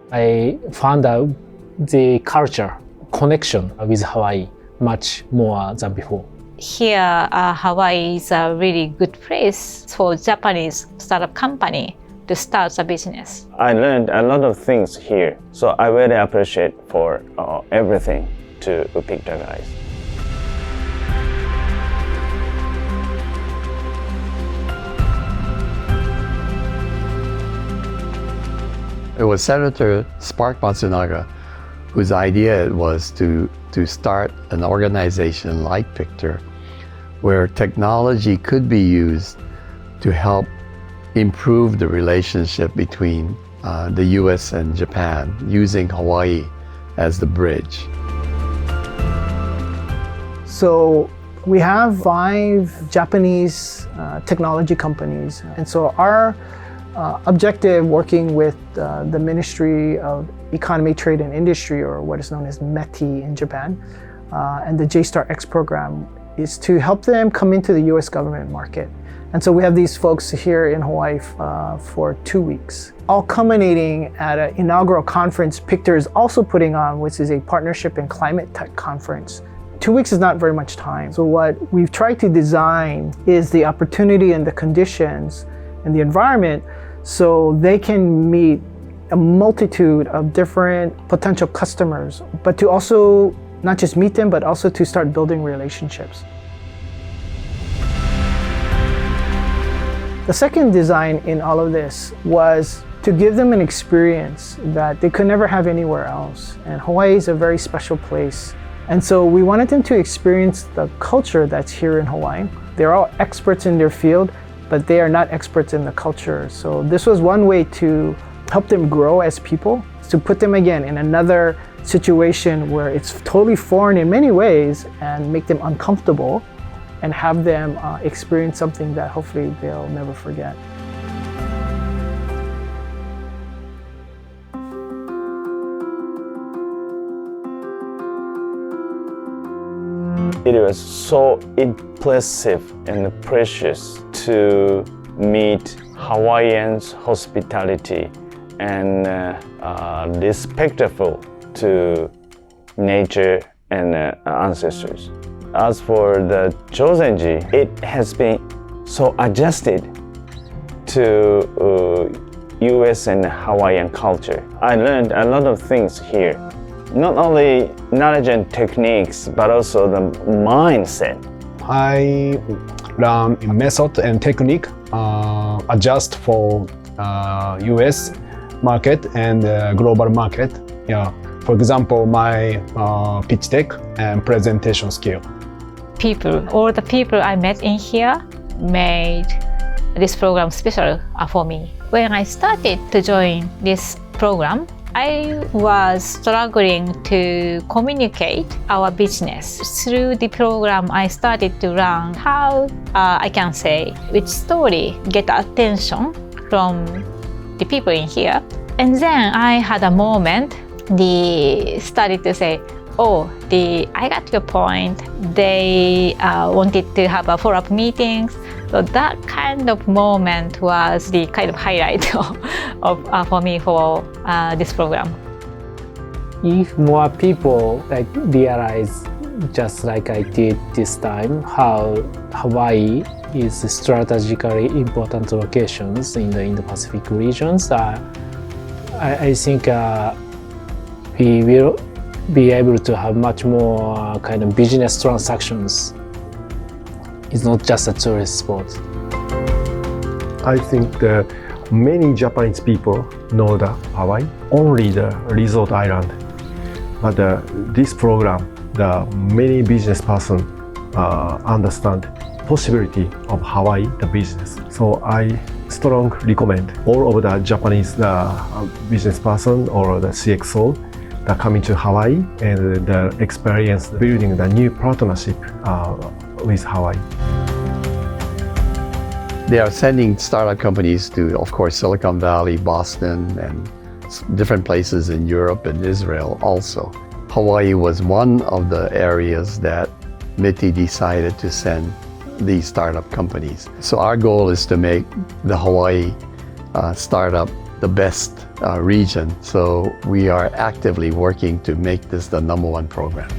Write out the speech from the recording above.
I found out the culture connection with Hawaii much more than before. Here, Hawaii is a really good place for Japanese startup company to start a business. I learned a lot of things here, so I really appreciate for everything to PICHTR guys. It was Senator Spark Matsunaga whose idea it was to start an organization like PICHTR where technology could be used to help improve the relationship between the US and Japan using Hawaii as the bridge. So we have 5 Japanese technology companies, and so our objective working with the Ministry of Economy, Trade and Industry, or what is known as METI in Japan, and the J-StarX program is to help them come into the US government market. And so we have these folks here in Hawaii for 2 weeks, all culminating at an inaugural conference PICHTR is also putting on, which is a partnership in climate tech conference. 2 weeks is not very much time. So what we've tried to design is the opportunity and the conditions and the environment so they can meet a multitude of different potential customers, but to also not just meet them, but also to start building relationships. The second design in all of this was to give them an experience that they could never have anywhere else. And Hawaii is a very special place. And so we wanted them to experience the culture that's here in Hawaii. They're all experts in their field, but they are not experts in the culture. So this was one way to help them grow as people, to put them again in another situation where it's totally foreign in many ways and make them uncomfortable and have them experience something that hopefully they'll never forget. It was so impressive and precious to meet Hawaiians' hospitality and respectful to nature and ancestors. As for the Josenji, it has been so adjusted to US and Hawaiian culture. I learned a lot of things here. Not only knowledge and techniques, but also the mindset. I learn method and technique adjust for US market and global market. Yeah. For example, my pitch deck and presentation skill. All the people I met in here made this program special for me. When I started to join this program, I was struggling to communicate our business. Through the program, I started to learn how I can say which story get attention from the people in here. And then I had a moment, they started to say, I got your point. They wanted to have a follow-up meetings. So that kind of moment was the kind of highlight for me for this program. If more people realize, just like I did this time, how Hawaii is strategically important locations in the Indo-Pacific regions, I think we will be able to have much more kind of business transactions. It's not just a tourist spot. I think that many Japanese people know the Hawaii, only the resort island. But this program, the many business person understand possibility of Hawaii, the business. So I strongly recommend all of the Japanese business person or the CXO that coming to Hawaii and the experience building the new partnership with Hawaii. They are sending startup companies to, of course, Silicon Valley, Boston, and different places in Europe and Israel also. Hawaii was one of the areas that MITI decided to send these startup companies. So our goal is to make the Hawaii startup the best region. So we are actively working to make this the #1 program.